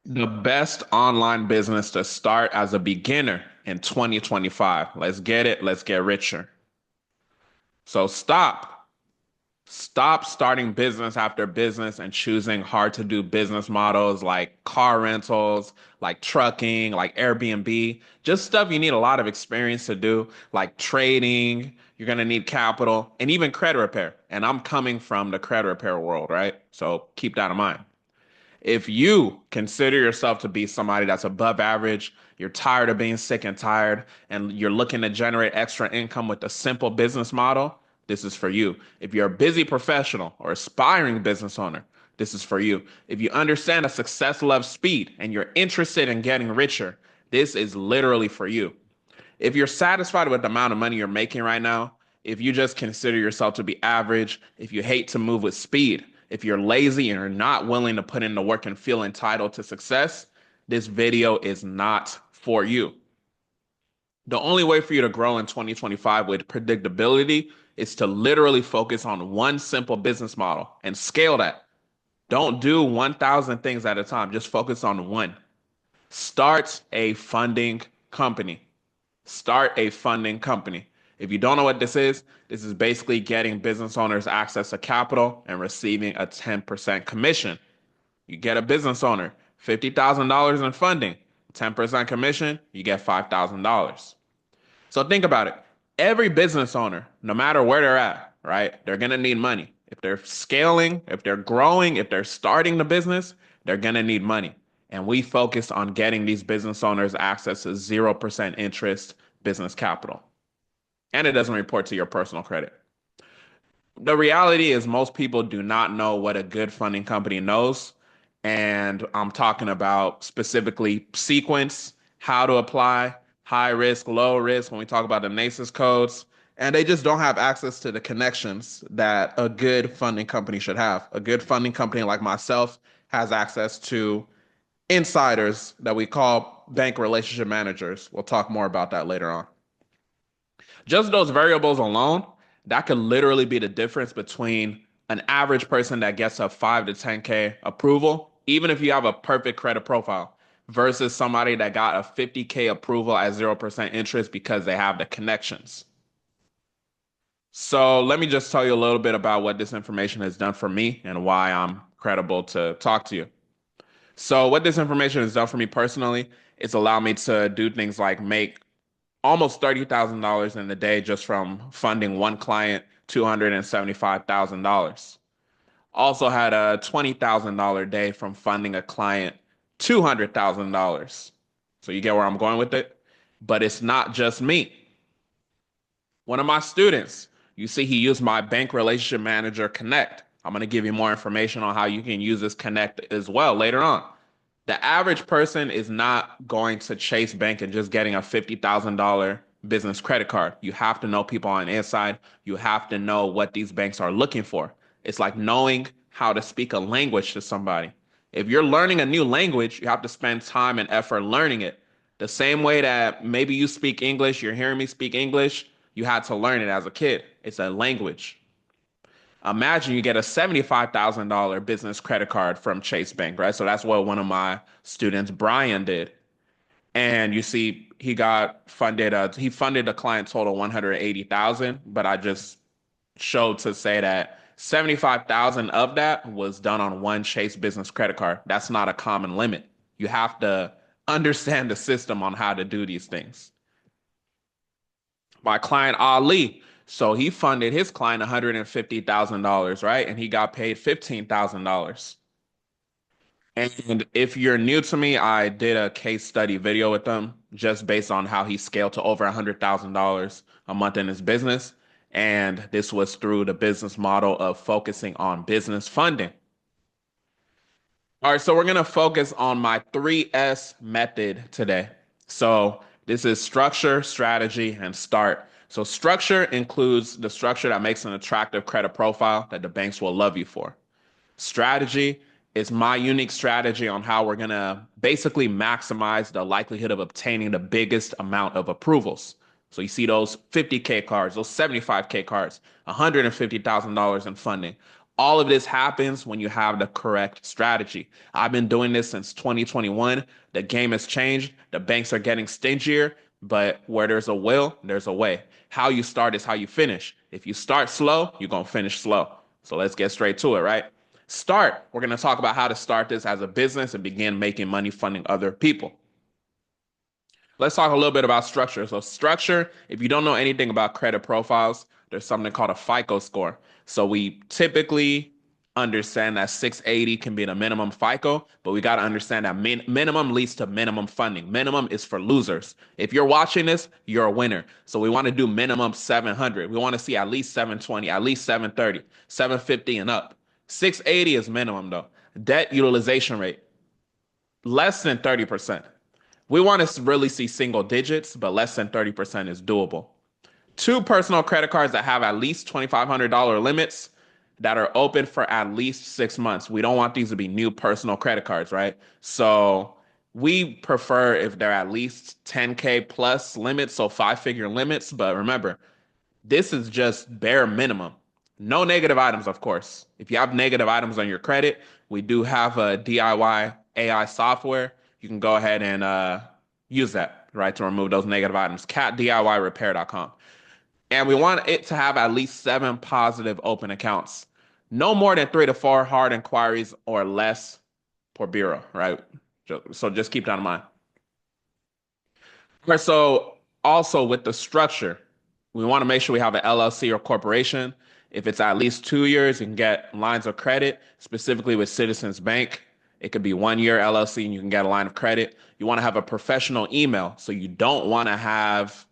The best online business to start as a beginner in 2025. Let's get it. Let's get richer. So stop starting business after business and choosing hard to do business models like car rentals, like trucking, like Airbnb, just stuff you need a lot of experience to do, like trading. You're going to need capital and even credit repair. And I'm coming from the credit repair world, right? So keep that in mind. If you consider yourself to be somebody that's above average, you're tired of being sick and tired, and you're looking to generate extra income with a simple business model, this is for you. If you're a busy professional or aspiring business owner, this is for you. If you understand that success loves speed and you're interested in getting richer, this is literally for you. If you're satisfied with the amount of money you're making right now, if you just consider yourself to be average, if you hate to move with speed, if you're lazy and you're not willing to put in the work and feel entitled to success, this video is not for you. The only way for you to grow in 2025 with predictability is to literally focus on one simple business model and scale that. Don't do 1,000 things at a time, just focus on one. Start a funding company. Start a funding company. If you don't know what this is basically getting business owners access to capital and receiving a 10% commission. You get a business owner, $50,000 in funding, 10% commission, you get $5,000. So think about it. Every business owner, no matter where they're at, right, they're going to need money. If they're scaling, if they're growing, if they're starting the business, they're going to need money. And we focus on getting these business owners access to 0% interest business capital. And it doesn't report to your personal credit. The reality is, most people do not know what a good funding company knows. And I'm talking about specifically sequence, how to apply, high risk, low risk, when we talk about the NACES codes. And they just don't have access to the connections that a good funding company should have. A good funding company like myself has access to insiders that we call bank relationship managers. We'll talk more about that later on. Just those variables alone, that could literally be the difference between an average person that gets a 5 to 10K approval, even if you have a perfect credit profile, versus somebody that got a 50K approval at 0% interest because they have the connections. So let me just tell you a little bit about what this information has done for me and why I'm credible to talk to you. So what this information has done for me personally, it's allowed me to do things like make almost $30,000 in a day just from funding one client $275,000. Also had a $20,000 day from funding a client $200,000. So you get where I'm going with it? But it's not just me. One of my students, you see, he used my bank relationship manager Connect. I'm going to give you more information on how you can use this Connect as well later on. The average person is not going to Chase Bank and just getting a $50,000 business credit card. You have to know people on the inside. You have to know what these banks are looking for. It's like knowing how to speak a language to somebody. If you're learning a new language, you have to spend time and effort learning it. The same way that maybe you speak English, you're hearing me speak English, you had to learn it as a kid. It's a language. Imagine you get a $75,000 business credit card from Chase Bank, right? So that's what one of my students, Brian, did. And you see, he funded a client total 180,000, but I just showed to say that 75,000 of that was done on one Chase business credit card. That's not a common limit. You have to understand the system on how to do these things. My client Ali. So he funded his client $150,000, right? And he got paid $15,000. And if you're new to me, I did a case study video with him just based on how he scaled to over $100,000 a month in his business. And this was through the business model of focusing on business funding. All right, so we're going to focus on my 3S method today. So this is structure, strategy, and start. So structure includes the structure that makes an attractive credit profile that the banks will love you for. Strategy is my unique strategy on how we're going to basically maximize the likelihood of obtaining the biggest amount of approvals. So you see those 50K cards, those 75K cards, $150,000 in funding. All of this happens when you have the correct strategy. I've been doing this since 2021. The game has changed. The banks are getting stingier, but where there's a will, there's a way. How you start is how you finish. If you start slow, you're going to finish slow. So let's get straight to it, right? Start. We're going to talk about how to start this as a business and begin making money funding other people. Let's talk a little bit about structure. So, structure, if you don't know anything about credit profiles, there's something called a FICO score. So, we typically understand that 680 can be the minimum FICO, but we got to understand that minimum leads to minimum funding. Minimum is for losers. If you're watching this, you're a winner. So, we want to do minimum 700. We want to see at least 720, at least 730, 750 and up. 680 is minimum though. Debt utilization rate, less than 30%. We want to really see single digits, but less than 30% is doable. Two personal credit cards that have at least $2,500 limits that are open for at least 6 months. We don't want these to be new personal credit cards, right? So we prefer if they're at least 10K plus limits, so five-figure limits. But remember, this is just bare minimum. No negative items, of course. If you have negative items on your credit, we do have a DIY AI software. You can go ahead and use that, right, to remove those negative items. CatDIYRepair.com. And we want it to have at least 7 positive open accounts. No more than 3 to 4 hard inquiries or less per bureau, right? So just keep that in mind. Right, so also with the structure, we want to make sure we have an LLC or corporation. If it's at least 2 years, you can get lines of credit, specifically with Citizens Bank. It could be 1 year LLC and you can get a line of credit. You want to have a professional email. So you don't want to have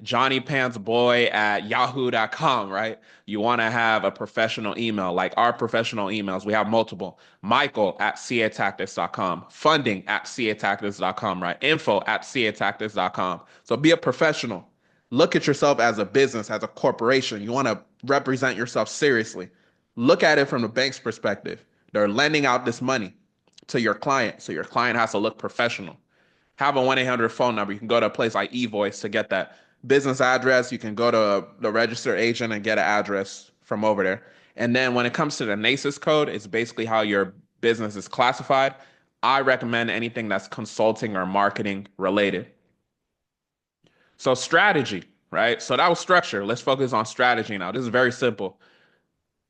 Johnny Pants Boy at yahoo.com, right? You want to have a professional email, like our professional emails. We have multiple. Michael at catactics.com, funding at catactics.com, right? Info at catactics.com. So be a professional. Look at yourself as a business, as a corporation. You want to represent yourself seriously. Look at it from the bank's perspective. They're lending out this money to your client, so your client has to look professional. Have a 1-800 phone number. You can go to a place like eVoice to get that business address. You can go to the registered agent and get an address from over there. And then when it comes to the NACES code, it's basically how your business is classified. I recommend anything that's consulting or marketing related. So strategy, right? So that was structure. Let's focus on strategy now. This is very simple.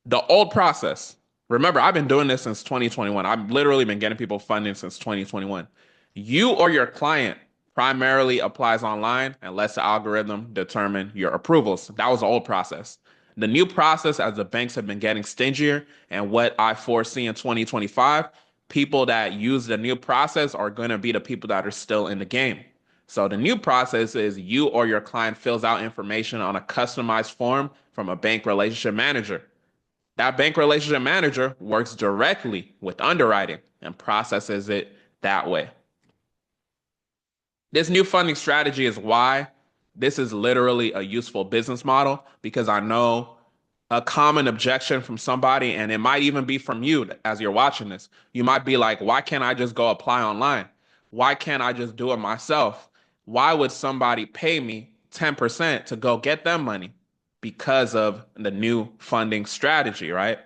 The old process. Remember, I've been doing this since 2021. I've literally been getting people funding since 2021. You or your client primarily applies online and lets the algorithm determine your approvals. That was the old process. The new process, as the banks have been getting stingier, and what I foresee in 2025, people that use the new process are going to be the people that are still in the game. So the new process is you or your client fills out information on a customized form from a bank relationship manager. That bank relationship manager works directly with underwriting and processes it that way. This new funding strategy is why this is literally a useful business model, because I know a common objection from somebody, and it might even be from you as you're watching this. You might be like, why can't I just go apply online? Why can't I just do it myself? Why would somebody pay me 10% to go get them money? Because of the new funding strategy, right?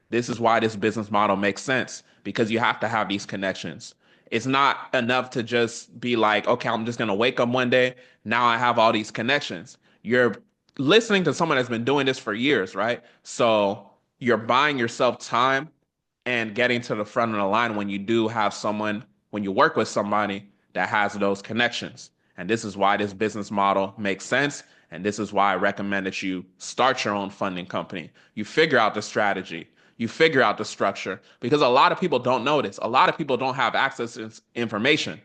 This is why this business model makes sense, because you have to have these connections. It's not enough to just be like, okay, I'm just going to wake up one day. Now I have all these connections. You're listening to someone that's been doing this for years, right? So you're buying yourself time and getting to the front of the line when you do have someone, when you work with somebody that has those connections. And this is why this business model makes sense. And this is why I recommend that you start your own funding company. You figure out the strategy, you figure out the structure, because a lot of people don't know this. A lot of people don't have access to information,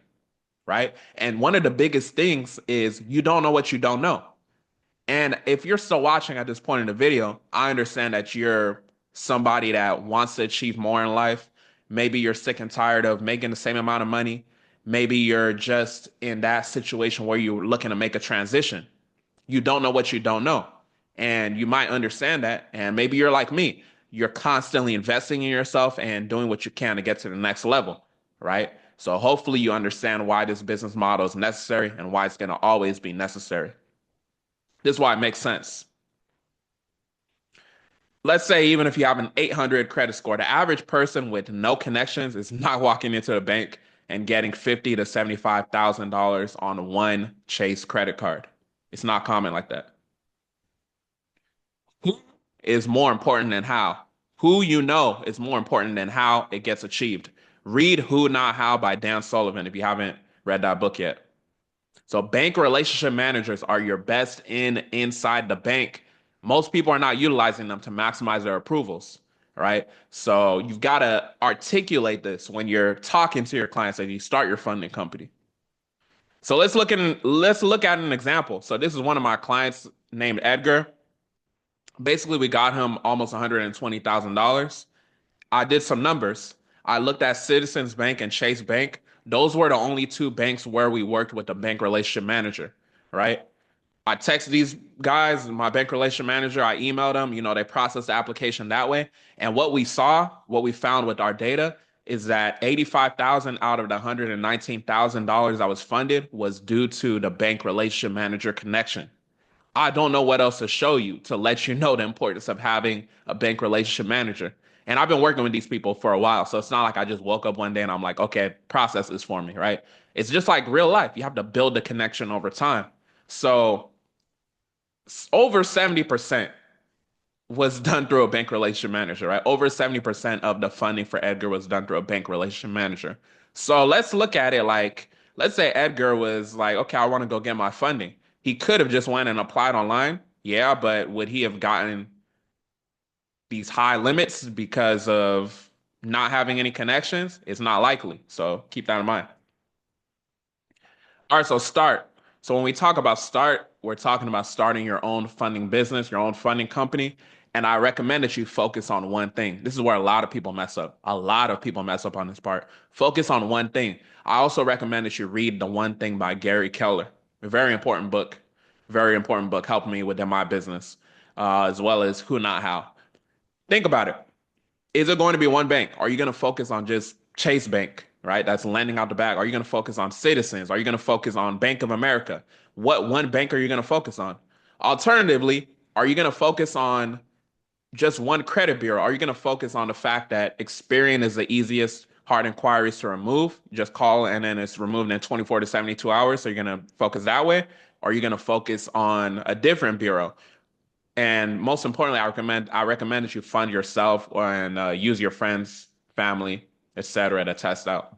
right? And one of the biggest things is you don't know what you don't know. And if you're still watching at this point in the video, I understand that you're somebody that wants to achieve more in life. Maybe you're sick and tired of making the same amount of money. Maybe you're just in that situation where you're looking to make a transition. You don't know what you don't know. And you might understand that. And maybe you're like me. You're constantly investing in yourself and doing what you can to get to the next level, right? So hopefully you understand why this business model is necessary and why it's going to always be necessary. This is why it makes sense. Let's say even if you have an 800 credit score, the average person with no connections is not walking into the bank and getting 50 to $75,000 on one Chase credit card. It's not common like that. Who is more important than how? Who you know is more important than how it gets achieved. Read Who Not How by Dan Sullivan if you haven't read that book yet. So bank relationship managers are your best inside the bank. Most people are not utilizing them to maximize their approvals, right? So you've got to articulate this when you're talking to your clients as you start your funding company. So let's look at an example. So this is one of my clients named Edgar. Basically, we got him almost $120,000. I did some numbers. I looked at Citizens Bank and Chase Bank. Those were the only two banks where we worked with a bank relationship manager, right? I texted these guys, my bank relationship manager, I emailed them, they processed the application that way. And what we found with our data is that 85,000 out of the $119,000 that was funded was due to the bank relationship manager connection. I don't know what else to show you to let you know the importance of having a bank relationship manager. And I've been working with these people for a while. So it's not like I just woke up one day and I'm like, okay, process this for me, right? It's just like real life. You have to build the connection over time. So over 70% was done through a bank relationship manager, right? Over 70% of the funding for Edgar was done through a bank relationship manager. So let's look at it like, let's say Edgar was like, okay, I want to go get my funding. He could have just went and applied online. Yeah, but would he have gotten these high limits because of not having any connections? It's not likely. So keep that in mind. All right, so start. So when we talk about start, we're talking about starting your own funding business, your own funding company. And I recommend that you focus on one thing. This is where a lot of people mess up. A lot of people mess up on this part. Focus on one thing. I also recommend that you read The One Thing by Gary Keller. A very important book. Very important book. Helped me within my business, as well as Who Not How. Think about it. Is it going to be one bank? Are you going to focus on just Chase Bank, right? That's lending out the bag. Are you going to focus on Citizens? Are you going to focus on Bank of America? What one bank are you going to focus on? Alternatively, are you going to focus on just one credit bureau? Are you going to focus on the fact that Experian is the easiest hard inquiries to remove? You just call and then it's removed in 24 to 72 hours. So you're going to focus that way? Or are you going to focus on a different bureau? And most importantly, I recommend that you fund yourself and use your friends, family, etc. to test out.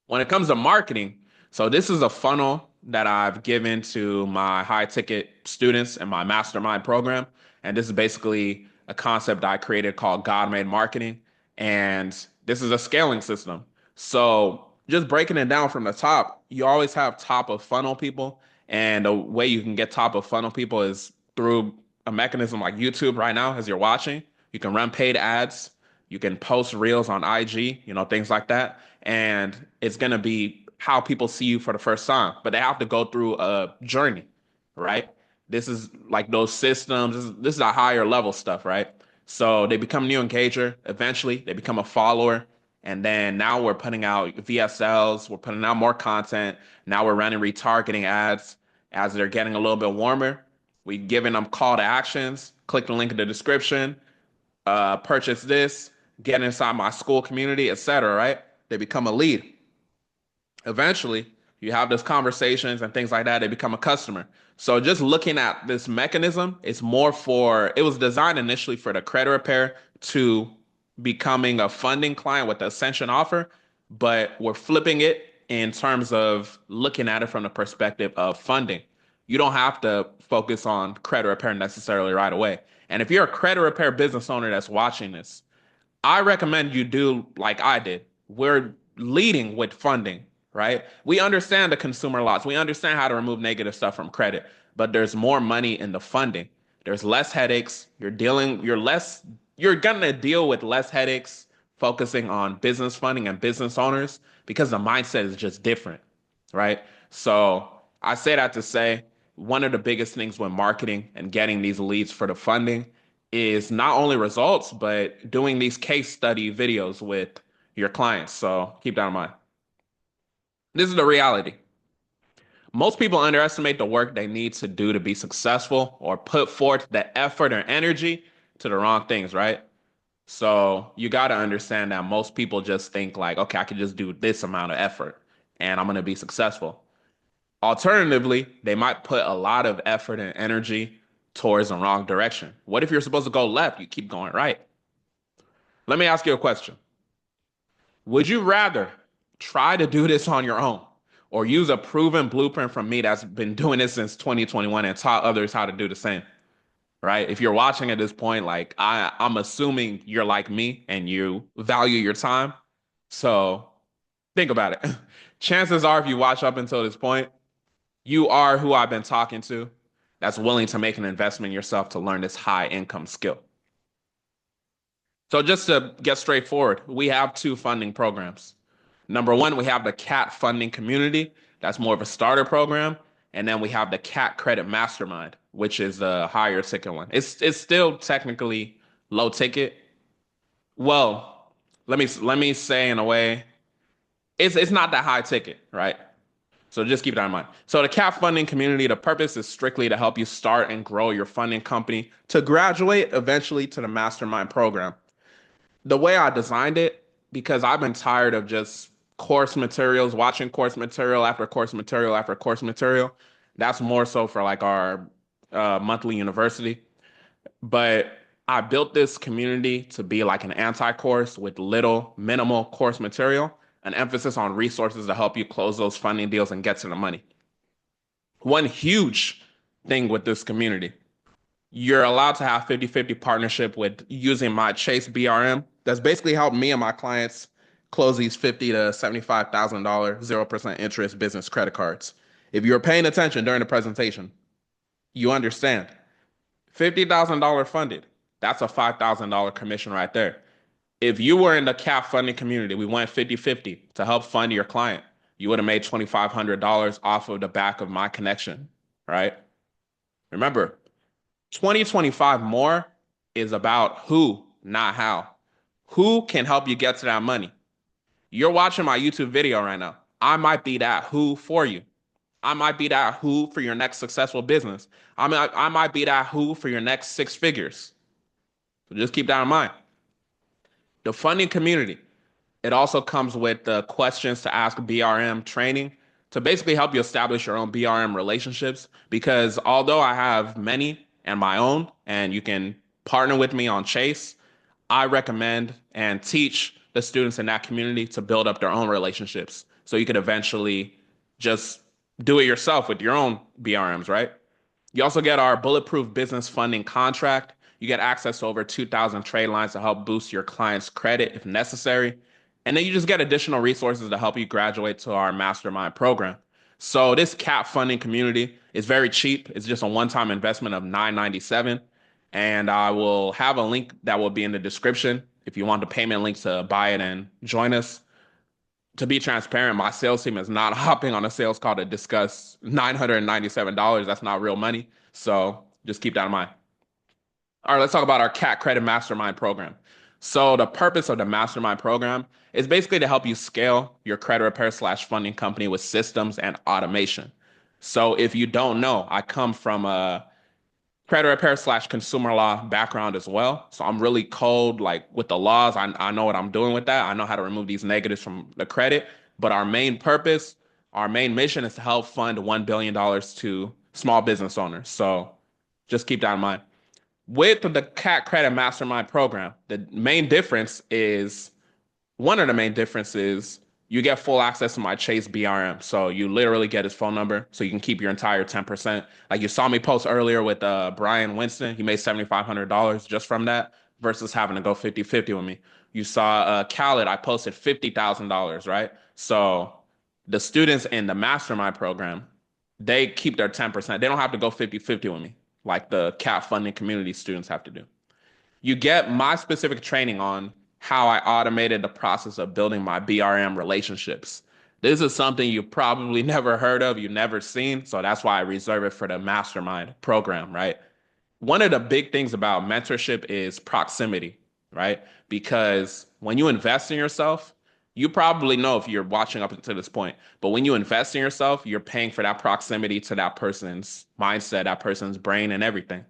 When it comes to marketing, so this is a funnel that I've given to my high ticket students in my mastermind program. And this is basically a concept I created called God Made Marketing. And this is a scaling system. So just breaking it down from the top, you always have top of funnel people. And the way you can get top of funnel people is through a mechanism like YouTube right now, as you're watching. You can run paid ads. You can post reels on IG, things like that. And it's going to be how people see you for the first time, but they have to go through a journey, right? This is like those systems. This is a higher level stuff, right? So they become new engager. Eventually, they become a follower. And then now we're putting out VSLs. We're putting out more content. Now we're running retargeting ads as they're getting a little bit warmer. We giving them call to actions. Click the link in the description. Purchase this. Get inside my school community, etc. Right? They become a lead. Eventually, you have those conversations and things like that. They become a customer. So just looking at this mechanism, it was designed initially for the credit repair to becoming a funding client with the Ascension offer, but we're flipping it in terms of looking at it from the perspective of funding. You don't have to focus on credit repair necessarily right away. And if you're a credit repair business owner that's watching this, I recommend you do like I did. We're leading with funding, right? We understand the consumer loss. We understand how to remove negative stuff from credit, but there's more money in the funding. There's less headaches. You're gonna deal with less headaches focusing on business funding and business owners because the mindset is just different, right? So I say that to say one of the biggest things when marketing and getting these leads for the funding is not only results, but doing these case study videos with your clients. So keep that in mind. This is the reality. Most people underestimate the work they need to do to be successful or put forth the effort or energy to the wrong things, right? So you got to understand that most people just think like, okay, I can just do this amount of effort and I'm going to be successful. Alternatively, they might put a lot of effort and energy towards the wrong direction. What if you're supposed to go left? You keep going right. Let me ask you a question. Would you rather try to do this on your own or use a proven blueprint from me that's been doing this since 2021 and taught others how to do the same? Right? If you're watching at this point, like I'm assuming you're like me and you value your time. So think about it. Chances are, if you watch up until this point, you are who I've been talking to that's willing to make an investment in yourself to learn this high income skill. So just to get straightforward, we have two funding programs. Number one, we have the CAT funding community. That's more of a starter program. And then we have the CAT credit mastermind, which is a higher ticket one. It's still technically low ticket. Well, let me say in a way, it's not that high ticket, right? So just keep that in mind. So the CAP funding community, the purpose is strictly to help you start and grow your funding company to graduate eventually to the mastermind program. The way I designed it, because I've been tired of just course materials, watching course material after course material after course material. That's more so for like our monthly university. But I built this community to be like an anti-course with little minimal course material, an emphasis on resources to help you close those funding deals and get to the money. One huge thing with this community, you're allowed to have 50-50 partnership with using my Chase BRM. That's basically helped me and my clients close these $50 to $75,000 0% interest business credit cards. If you're paying attention during the presentation, you understand. $50,000 funded. That's a $5,000 commission right there. If you were in the CAP funding community, we went 50-50 to help fund your client. You would have made $2,500 off of the back of my connection, right? Remember, 2025 more is about who, not how. Who can help you get to that money? You're watching my YouTube video right now. I might be that who for you. I might be that who for your next successful business. I might be that who for your next six figures. So just keep that in mind. The funding community, it also comes with the questions to ask BRM training to basically help you establish your own BRM relationships. Because although I have many and my own, and you can partner with me on Chase, I recommend and teach the students in that community to build up their own relationships so you could eventually just do it yourself with your own BRMs, right? You also get our bulletproof business funding contract. You get access to over 2,000 trade lines to help boost your client's credit if necessary. And then you just get additional resources to help you graduate to our mastermind program. So this CAP funding community is very cheap. It's just a one-time investment of $997. And I will have a link that will be in the description if you want the payment link to buy it and join us. To be transparent, my sales team is not hopping on a sales call to discuss $997. That's not real money. So just keep that in mind. All right, let's talk about our CAT Credit Mastermind program. So the purpose of the mastermind program is basically to help you scale your credit repair slash funding company with systems and automation. So if you don't know, I come from a credit repair slash consumer law background as well. So I'm really cold, like with the laws. I know what I'm doing with that. I know how to remove these negatives from the credit. But our main purpose, our main mission is to help fund $1 billion to small business owners. So just keep that in mind. With the CAT Credit Mastermind program, the main difference is one of the main differences you get full access to my Chase BRM. So you literally get his phone number so you can keep your entire 10%. Like you saw me post earlier with Brian Winston. He made $7,500 just from that versus having to go 50-50 with me. You saw Khaled, I posted $50,000, right? So the students in the mastermind program, they keep their 10%. They don't have to go 50-50 with me like the CAP funding community students have to do. You get my specific training on how I automated the process of building my BRM relationships. This is something you probably never heard of, you never seen. So that's why I reserve it for the mastermind program, right? One of the big things about mentorship is proximity, right? Because when you invest in yourself, You probably know if you're watching up until this point, but when you invest in yourself, you're paying for that proximity to that person's mindset, that person's brain, and everything.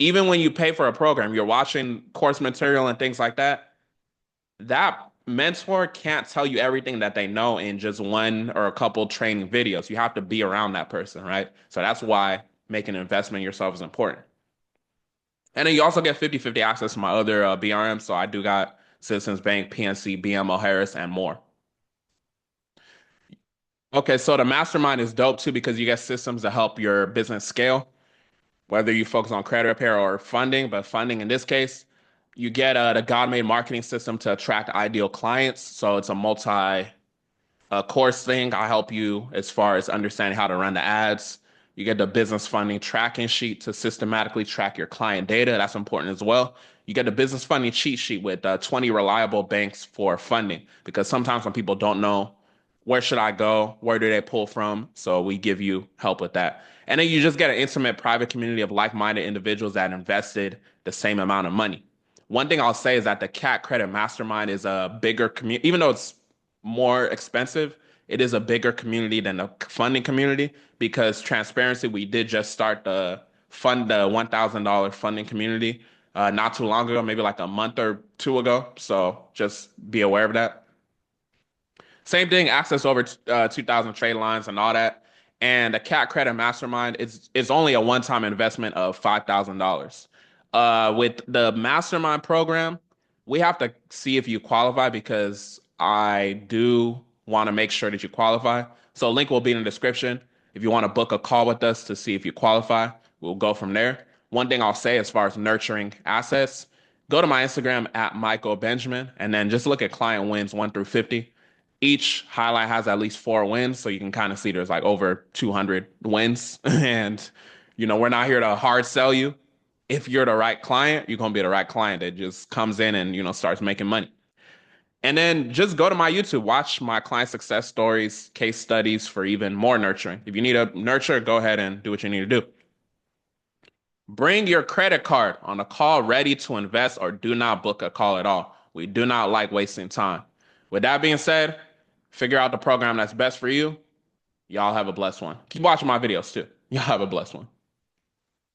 Even when you pay for a program, you're watching course material and things like that. That mentor can't tell you everything that they know in just one or a couple training videos. You have to be around that person, right? So that's why making an investment in yourself is important. And then you also get 50/50 access to my other BRM. So I do got Citizens Bank, PNC, BMO Harris, and more. Okay, so the mastermind is dope too because you get systems to help your business scale, whether you focus on credit repair or funding, but funding in this case, you get the God-made marketing system to attract ideal clients. So it's a multi course thing. I help you as far as understanding how to run the ads. You get the business funding tracking sheet to systematically track your client data. That's important as well. You get the business funding cheat sheet with 20 reliable banks for funding because sometimes when people don't know where should I go, where do they pull from, so we give you help with that. And then you just get an intimate private community of like-minded individuals that invested the same amount of money. One thing I'll say is that the Cat Credit Mastermind is a bigger community, even though it's more expensive, it is a bigger community than the funding community because transparency, we did just start the $1,000 funding community not too long ago, maybe like a month or two ago. So just be aware of that. Same thing, access over 2,000 trade lines and all that. And the Cat Credit Mastermind is only a one-time investment of $5,000. With the Mastermind program, we have to see if you qualify because I do want to make sure that you qualify. So link will be in the description. If you want to book a call with us to see if you qualify, we'll go from there. One thing I'll say as far as nurturing assets, go to my Instagram at Michael Benjamin and then just look at client wins 1 through 50. Each highlight has at least 4 wins, so you can kind of see there's like over 200 wins. And, we're not here to hard sell you. If you're the right client, you're going to be the right client that just comes in and, starts making money. And then just go to my YouTube, watch my client success stories, case studies for even more nurturing. If you need a nurture, go ahead and do what you need to do. Bring your credit card on a call ready to invest or do not book a call at all. We do not like wasting time. With that being said, figure out the program that's best for you. Y'all have a blessed one. Keep watching my videos too. Y'all have a blessed one.